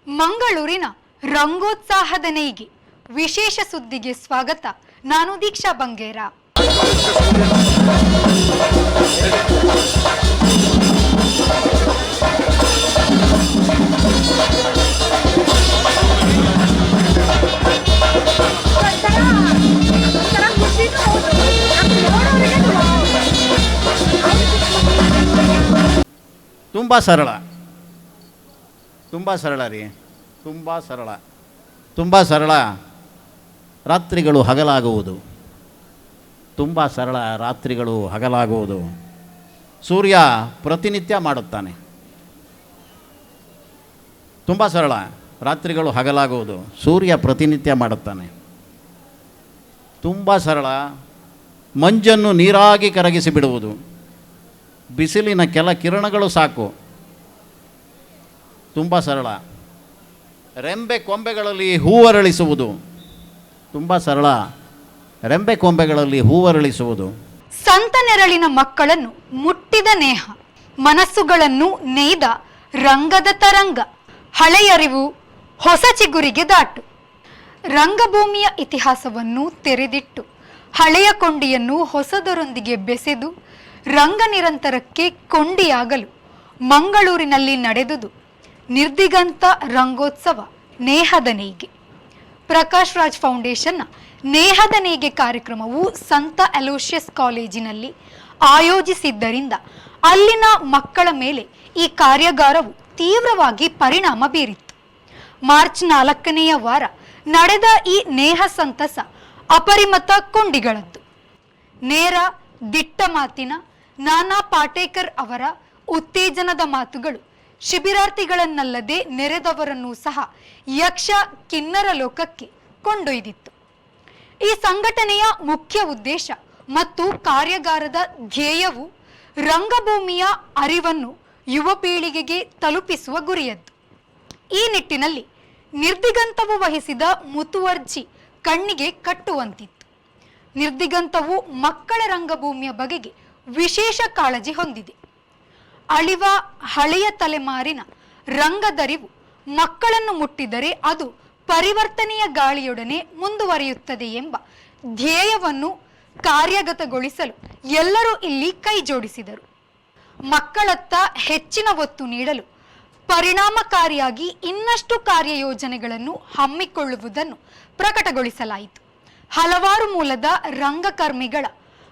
ಮಂಗಳೂರಿನ ರಂಗೋತ್ಸಾಹದ ನೇಯ್ಗೆ ವಿಶೇಷ ಸುದ್ದಿಗೆ ಸ್ವಾಗತ. ನಾನು ದೀಕ್ಷಾ ಬಂಗೇರ. ತುಂಬ ಸರಳ ರೀ, ತುಂಬ ಸರಳ. ರಾತ್ರಿಗಳು ಹಗಲಾಗುವುದು, ತುಂಬ ಸರಳ. ರಾತ್ರಿಗಳು ಹಗಲಾಗುವುದು. ಸೂರ್ಯ ಪ್ರತಿನಿತ್ಯ ಮಾಡುತ್ತಾನೆ. ತುಂಬ ಸರಳ. ರಾತ್ರಿಗಳು ಹಗಲಾಗುವುದು, ಸೂರ್ಯ ಪ್ರತಿನಿತ್ಯ ಮಾಡುತ್ತಾನೆ. ತುಂಬ ಸರಳ. ಮಂಜನ್ನು ನೀರಾಗಿ ಕರಗಿಸಿ ಬಿಡುವುದು, ಬಿಸಿಲಿನ ಕೆಲ ಕಿರಣಗಳು ಸಾಕು. ತುಂಬ ಸರಳ. ರೆಂಬೆ ಕೊಂಬೆಗಳಲ್ಲಿ ಹೂವರಳಿಸುವುದು, ತುಂಬ ಸರಳ. ರೆಂಬೆ ಕೊಂಬೆಗಳಲ್ಲಿ ಹೂವರಳಿಸುವುದು. ಸಂತ ನೆರಳಿನ ಮಕ್ಕಳನ್ನು ಮುಟ್ಟಿದ ನೇಹ, ಮನಸ್ಸುಗಳನ್ನು ನೇಯ್ದ ರಂಗದ ತರಂಗ. ಹಳೆಯರಿವು ಹೊಸ ಚಿಗುರಿಗೆ ದಾಟು. ರಂಗಭೂಮಿಯ ಇತಿಹಾಸವನ್ನು ತೆರೆದಿಟ್ಟು ಹಳೆಯ ಕೊಂಡಿಯನ್ನು ಹೊಸದರೊಂದಿಗೆ ಬೆಸೆದು ರಂಗ ನಿರಂತರಕ್ಕೆ ಕೊಂಡಿಯಾಗಲು ಮಂಗಳೂರಿನಲ್ಲಿ ನಡೆದುದು ನಿರ್ದಿಗಂತ ರಂಗೋತ್ಸವ ನೇಹದ ನೇಯ್ಗೆ. ಪ್ರಕಾಶ್ ರಾಜ್ ಫೌಂಡೇಶನ್ನ ನೇಹದ ನೇಯ್ಗೆ ಕಾರ್ಯಕ್ರಮವು ಸಂತ ಅಲೋಷಿಯಸ್ ಕಾಲೇಜಿನಲ್ಲಿ ಆಯೋಜಿಸಿದ್ದರಿಂದ ಅಲ್ಲಿನ ಮಕ್ಕಳ ಮೇಲೆ ಈ ಕಾರ್ಯಾಗಾರವು ತೀವ್ರವಾಗಿ ಪರಿಣಾಮ ಬೀರಿತ್ತು. ಮಾರ್ಚ್ 4ನೇ ವಾರ ನಡೆದ ಈ ನೇಹ ಸಂತಸ ಅಪರಿಮಿತ ಕೊಂಡಿಗಳದ್ದು. ನೇರ ದಿಟ್ಟ ಮಾತಿನ ನಾನಾ ಪಾಟೇಕರ್ ಅವರ ಉತ್ತೇಜನದ ಮಾತುಗಳು ಶಿಬಿರಾರ್ಥಿಗಳನ್ನಲ್ಲದೆ ನೆರೆದವರನ್ನೂ ಸಹ ಯಕ್ಷ ಕಿನ್ನರ ಲೋಕಕ್ಕೆ ಕೊಂಡೊಯ್ದಿತ್ತು. ಈ ಸಂಘಟನೆಯ ಮುಖ್ಯ ಉದ್ದೇಶ ಮತ್ತು ಕಾರ್ಯಾಗಾರದ ಧ್ಯೇಯವು ರಂಗಭೂಮಿಯ ಅರಿವನ್ನು ಯುವ ಪೀಳಿಗೆಗೆ ತಲುಪಿಸುವ ಗುರಿಯದ್ದು. ಈ ನಿಟ್ಟಿನಲ್ಲಿ ನಿರ್ದಿಗಂತವು ವಹಿಸಿದ ಮುತುವರ್ಜಿ ಕಣ್ಣಿಗೆ ಕಟ್ಟುವಂತಿತ್ತು. ನಿರ್ದಿಗಂತವು ಮಕ್ಕಳ ರಂಗಭೂಮಿಯ ಬಗೆಗೆ ವಿಶೇಷ ಕಾಳಜಿ ಹೊಂದಿದೆ. ಅಳಿವ ಹಳೆಯ ತಲೆಮಾರಿನ ರಂಗದರಿವು ಮಕ್ಕಳನ್ನು ಮುಟ್ಟಿದರೆ ಅದು ಪರಿವರ್ತನೆಯ ಗಾಳಿಯೊಡನೆ ಮುಂದುವರಿಯುತ್ತದೆ ಎಂಬ ಧ್ಯೇಯವನ್ನು ಕಾರ್ಯಗತಗೊಳಿಸಲು ಎಲ್ಲರೂ ಇಲ್ಲಿ ಕೈ ಜೋಡಿಸಿದರು. ಮಕ್ಕಳತ್ತ ಹೆಚ್ಚಿನ ಒತ್ತು ನೀಡಲು ಪರಿಣಾಮಕಾರಿಯಾಗಿ ಇನ್ನಷ್ಟು ಕಾರ್ಯಯೋಜನೆಗಳನ್ನು ಹಮ್ಮಿಕೊಳ್ಳುವುದನ್ನು ಪ್ರಕಟಗೊಳಿಸಲಾಯಿತು. ಹಲವಾರು ಮೂಲದ ರಂಗಕರ್ಮಿಗಳ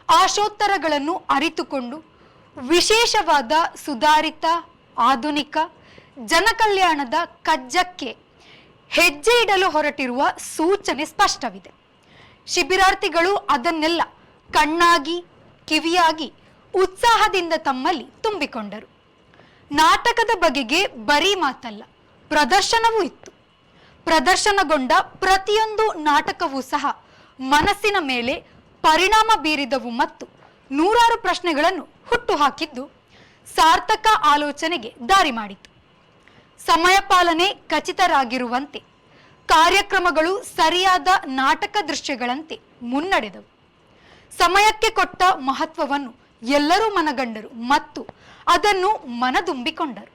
ಆಶೋತ್ತರಗಳನ್ನು ಅರಿತುಕೊಂಡು ವಿಶೇಷವಾದ ಸುಧಾರಿತ ಆಧುನಿಕ ಜನಕಲ್ಯಾಣದ ಕಜ್ಜಕ್ಕೆ ಹೆಜ್ಜೆ ಇಡಲು ಹೊರಟಿರುವ ಸೂಚನೆ ಸ್ಪಷ್ಟವಿದೆ. ಶಿಬಿರಾರ್ಥಿಗಳು ಅದನ್ನೆಲ್ಲ ಕಣ್ಣಾಗಿ ಕಿವಿಯಾಗಿ ಉತ್ಸಾಹದಿಂದ ತಮ್ಮಲ್ಲಿ ತುಂಬಿಕೊಂಡರು. ನಾಟಕದ ಬಗೆಗೆ ಬರೀ ಮಾತಲ್ಲ, ಪ್ರದರ್ಶನವೂ ಇತ್ತು. ಪ್ರದರ್ಶನಗೊಂಡ ಪ್ರತಿಯೊಂದು ನಾಟಕವೂ ಸಹ ಮನಸ್ಸಿನ ಮೇಲೆ ಪರಿಣಾಮ ಬೀರಿದವು ಮತ್ತು ನೂರಾರು ಪ್ರಶ್ನೆಗಳನ್ನು ಹುಟ್ಟುಹಾಕಿದ್ದು ಸಾರ್ಥಕ ಆಲೋಚನೆಗೆ ದಾರಿ ಮಾಡಿತು. ಸಮಯ ಪಾಲನೆ ಖಚಿತರಾಗಿರುವಂತೆ ಕಾರ್ಯಕ್ರಮಗಳು ಸರಿಯಾದ ನಾಟಕ ದೃಶ್ಯಗಳಂತೆ ಮುನ್ನಡೆದವು. ಸಮಯಕ್ಕೆ ಕೊಟ್ಟ ಮಹತ್ವವನ್ನು ಎಲ್ಲರೂ ಮನಗಂಡರು ಮತ್ತು ಅದನ್ನು ಮನದುಂಬಿಕೊಂಡರು.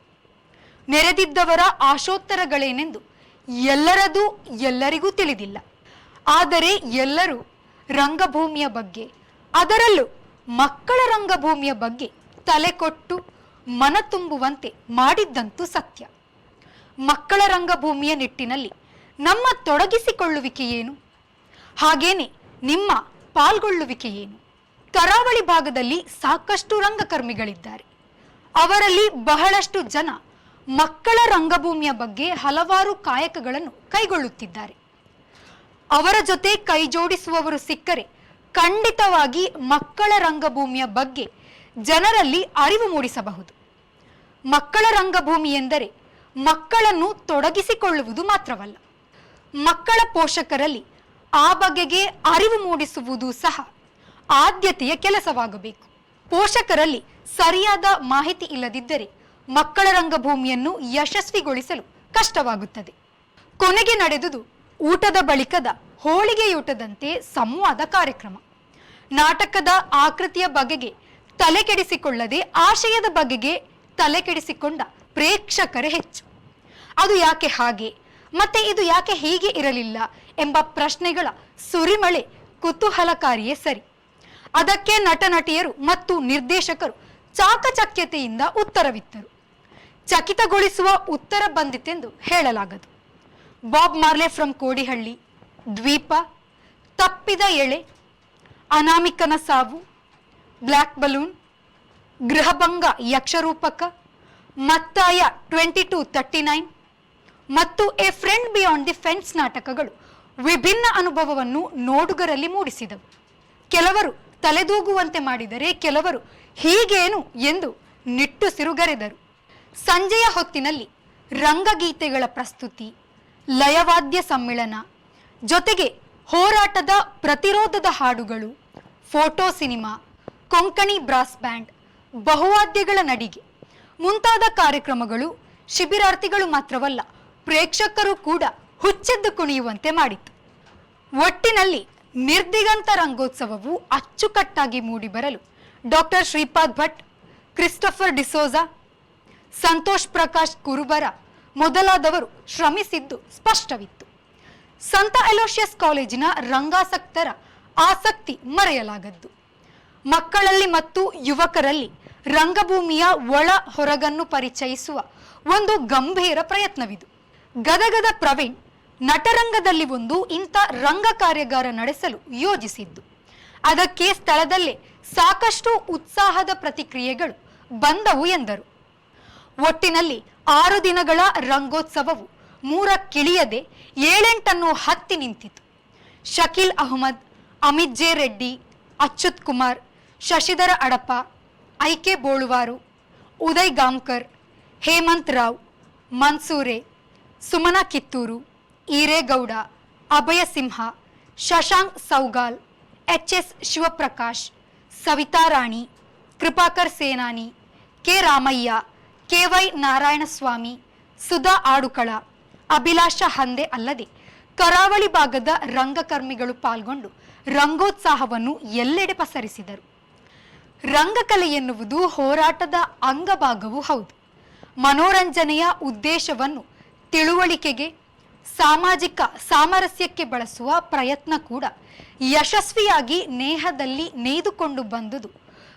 ನೆರೆದಿದ್ದವರ ಆಶೋತ್ತರಗಳೇನೆಂದು ಎಲ್ಲರದೂ ಎಲ್ಲರಿಗೂ ತಿಳಿದಿಲ್ಲ. ಆದರೆ ಎಲ್ಲರೂ ರಂಗಭೂಮಿಯ ಬಗ್ಗೆ, ಅದರಲ್ಲೂ ಮಕ್ಕಳ ರಂಗಭೂಮಿಯ ಬಗ್ಗೆ ತಲೆ ಕೊಟ್ಟು ಮನ ತುಂಬುವಂತೆ ಮಾಡಿದ್ದಂತೂ ಸತ್ಯ. ಮಕ್ಕಳ ರಂಗಭೂಮಿಯ ನಿಟ್ಟಿನಲ್ಲಿ ನಮ್ಮ ತೊಡಗಿಸಿಕೊಳ್ಳುವಿಕೆ ಏನು? ಹಾಗೇನೆ ನಿಮ್ಮ ಪಾಲ್ಗೊಳ್ಳುವಿಕೆ ಏನು? ಕರಾವಳಿ ಭಾಗದಲ್ಲಿ ಸಾಕಷ್ಟು ರಂಗಕರ್ಮಿಗಳಿದ್ದಾರೆ. ಅವರಲ್ಲಿ ಬಹಳಷ್ಟು ಜನ ಮಕ್ಕಳ ರಂಗಭೂಮಿಯ ಬಗ್ಗೆ ಹಲವಾರು ಕಾಯಕಗಳನ್ನು ಕೈಗೊಳ್ಳುತ್ತಿದ್ದಾರೆ. ಅವರ ಜೊತೆ ಕೈ ಜೋಡಿಸುವವರು ಸಿಕ್ಕರೆ ಖಂಡಿತವಾಗಿ ಮಕ್ಕಳ ರಂಗಭೂಮಿಯ ಬಗ್ಗೆ ಜನರಲ್ಲಿ ಅರಿವು ಮೂಡಿಸಬಹುದು. ಮಕ್ಕಳ ರಂಗಭೂಮಿ ಎಂದರೆ ಮಕ್ಕಳನ್ನು ತೊಡಗಿಸಿಕೊಳ್ಳುವುದು ಮಾತ್ರವಲ್ಲ, ಮಕ್ಕಳ ಪೋಷಕರಲ್ಲಿ ಆ ಬಗೆಗೆ ಅರಿವು ಮೂಡಿಸುವುದು ಸಹ ಆದ್ಯತೆಯ ಕೆಲಸವಾಗಬೇಕು. ಪೋಷಕರಲ್ಲಿ ಸರಿಯಾದ ಮಾಹಿತಿ ಇಲ್ಲದಿದ್ದರೆ ಮಕ್ಕಳ ರಂಗಭೂಮಿಯನ್ನು ಯಶಸ್ವಿಗೊಳಿಸಲು ಕಷ್ಟವಾಗುತ್ತದೆ. ಕೊನೆಗೆ ನಡೆದುದು ಊಟದ ಬಳಿಕದ ಹೋಳಿಗೆಯೂಟದಂತೆ ಸಂವಾದ ಕಾರ್ಯಕ್ರಮ. ನಾಟಕದ ಆಕೃತಿಯ ಬಗೆಗೆ ತಲೆ ಕೆಡಿಸಿಕೊಳ್ಳದೆ ಆಶಯದ ಬಗೆಗೆ ತಲೆ ಕೆಡಿಸಿಕೊಂಡ ಪ್ರೇಕ್ಷಕರೇ ಹೆಚ್ಚು. ಅದು ಯಾಕೆ ಹಾಗೆ, ಮತ್ತೆ ಇದು ಯಾಕೆ ಹೀಗೆ ಇರಲಿಲ್ಲ ಎಂಬ ಪ್ರಶ್ನೆಗಳ ಸುರಿಮಳೆ ಕುತೂಹಲಕಾರಿಯೇ ಸರಿ. ಅದಕ್ಕೆ ನಟ ನಟಿಯರು ಮತ್ತು ನಿರ್ದೇಶಕರು ಚಾಕಚಕ್ಯತೆಯಿಂದ ಉತ್ತರವಿತ್ತರು. ಚಕಿತಗೊಳಿಸುವ ಉತ್ತರ ಬಂದಿತೆಂದು ಹೇಳಲಾಗದು. ಬಾಬ್ ಮಾರ್ಲೆ ಫ್ರಮ್ ಕೋಡಿಹಳ್ಳಿ, ದ್ವೀಪ, ತಪ್ಪಿದ ಎಳೆ, ಅನಾಮಿಕನ ಸಾವು, ಬ್ಲ್ಯಾಕ್ ಬಲೂನ್, ಗೃಹಭಂಗ ಯಕ್ಷರೂಪಕ, ಮತ್ತಾಯ 2239 ಮತ್ತು A friend beyond the fence ನಾಟಕಗಳು ವಿಭಿನ್ನ ಅನುಭವವನ್ನು ನೋಡುಗರಲ್ಲಿ ಮೂಡಿಸಿದವು. ಕೆಲವರು ತಲೆದೂಗುವಂತೆ ಮಾಡಿದರೆ ಕೆಲವರು ಹೀಗೇನು ಎಂದು ನಿಟ್ಟುಸಿರುಗರೆದರು. ಸಂಜೆಯ ಹೊತ್ತಿನಲ್ಲಿ ರಂಗಗೀತೆಗಳ ಪ್ರಸ್ತುತಿ, ಲಯವಾದ್ಯ ಸಮ್ಮಿಳನ, ಜೊತೆಗೆ ಹೋರಾಟದ ಪ್ರತಿರೋಧದ ಹಾಡುಗಳು, photo cinema, Konkani brass band, ಬಹುವಾದ್ಯಗಳ ನಡಿಗೆ ಮುಂತಾದ ಕಾರ್ಯಕ್ರಮಗಳು ಶಿಬಿರಾರ್ಥಿಗಳು ಮಾತ್ರವಲ್ಲ, ಪ್ರೇಕ್ಷಕರು ಕೂಡ ಹುಚ್ಚೆದ್ದು ಕುಣಿಯುವಂತೆ ಮಾಡಿತು. ಒಟ್ಟಿನಲ್ಲಿ ನಿರ್ದಿಗಂತ ರಂಗೋತ್ಸವವು ಅಚ್ಚುಕಟ್ಟಾಗಿ ಮೂಡಿಬರಲು ಡಾಕ್ಟರ್ ಶ್ರೀಪಾದ್ ಭಟ್, ಕ್ರಿಸ್ಟೋಫರ್ ಡಿಸೋಜಾ, ಸಂತೋಷ್ ಪ್ರಕಾಶ್ ಕುರುಬರ ಮೊದಲಾದವರು ಶ್ರಮಿಸಿದ್ದು ಸ್ಪಷ್ಟವಿತ್ತು. ಸಂತ ಅಲೋಷಿಯಸ್ ಕಾಲೇಜಿನ ರಂಗಾಸಕ್ತರ ಆಸಕ್ತಿ ಮರೆಯಲಾಗದ್ದು. ಮಕ್ಕಳಲ್ಲಿ ಮತ್ತು ಯುವಕರಲ್ಲಿ ರಂಗಭೂಮಿಯ ಒಳ ಹೊರಗನ್ನು ಪರಿಚಯಿಸುವ ಒಂದು ಗಂಭೀರ ಪ್ರಯತ್ನವಿದು. ಗದಗದ ಪ್ರವೀಣ್ ನಟರಂಗದಲ್ಲಿ ಒಂದು ಇಂಥ ರಂಗ ಕಾರ್ಯಾಗಾರ ನಡೆಸಲು ಯೋಜಿಸಿದ್ದು. ಅದಕ್ಕೆ ಸ್ಥಳದಲ್ಲೇ ಸಾಕಷ್ಟು ಉತ್ಸಾಹದ ಪ್ರತಿಕ್ರಿಯೆಗಳು ಬಂದವು ಎಂದರು. ಒಟ್ಟಿನಲ್ಲಿ 6 ದಿನಗಳ ರಂಗೋತ್ಸವವು 3ಕ್ಕಿಳಿಯದೆ 7-8 ಹತ್ತಿ ನಿಂತಿತು. ಶಕೀಲ್ ಅಹ್ಮದ್, ಅಮಿತ್ ಜೆ ರೆಡ್ಡಿ, ಅಚ್ಯುತ್ ಕುಮಾರ್, ಶಶಿಧರ ಅಡಪ, ಐಕೆ ಬೋಳುವಾರು, ಉದಯ್ ಗಾಂವ್ಕರ್, ಹೇಮಂತ್ ರಾವ್, ಮನ್ಸೂರೆ, ಸುಮನಾ ಕಿತ್ತೂರು, ಈರೇಗೌಡ, ಅಭಯ ಸಿಂಹ, ಶಶಾಂಕ್ ಸೌಗಾಲ್, ಎಚ್.ಎಸ್. ಶಿವಪ್ರಕಾಶ್, ಸವಿತಾ ರಾಣಿ, ಕೃಪಾಕರ್ ಸೇನಾನಿ, ಕೆ ರಾಮಯ್ಯ, ಕೆ.ವೈ. ನಾರಾಯಣಸ್ವಾಮಿ, ಸುಧಾ ಆಡುಕಳ, ಅಭಿಲಾಷ ಹಂದೆ ಅಲ್ಲದೆ ಕರಾವಳಿ ಭಾಗದ ರಂಗಕರ್ಮಿಗಳು ಪಾಲ್ಗೊಂಡು ರಂಗೋತ್ಸಾಹವನ್ನು ಎಲ್ಲೆಡೆ ಪಸರಿಸಿದರು. ರಂಗಕಲೆ ಎನ್ನುವುದು ಹೋರಾಟದ ಅಂಗಭಾಗವೂ ಹೌದು. ಮನೋರಂಜನೆಯ ಉದ್ದೇಶವನ್ನು ತಿಳುವಳಿಕೆಗೆ, ಸಾಮಾಜಿಕ ಸಾಮರಸ್ಯಕ್ಕೆ ಬಳಸುವ ಪ್ರಯತ್ನ ಕೂಡ ಯಶಸ್ವಿಯಾಗಿ ನೇಹದಲ್ಲಿ ನೇಯ್ದುಕೊಂಡು ಬಂದುದು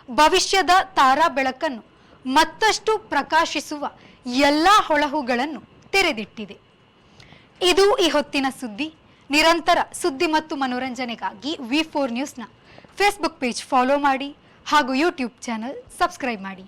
ಭವಿಷ್ಯದ ತಾರಾ ಬೆಳಕನ್ನು ಮತ್ತಷ್ಟು ಪ್ರಕಾಶಿಸುವ ಎಲ್ಲ ಹೊಳಹುಗಳನ್ನು ತೆರೆದಿಟ್ಟಿದೆ. ಇದು ಈ ಹೊತ್ತಿನ ಸುದ್ದಿ. ನಿರಂತರ ಸುದ್ದಿ ಮತ್ತು ಮನೋರಂಜನೆಗಾಗಿ V4 ನ್ಯೂಸ್ನ ಫೇಸ್ಬುಕ್ ಪೇಜ್ ಫಾಲೋ ಮಾಡಿ ಹಾಗೂ ಯೂಟ್ಯೂಬ್ ಚಾನಲ್ ಸಬ್ಸ್ಕ್ರೈಬ್ ಮಾಡಿ.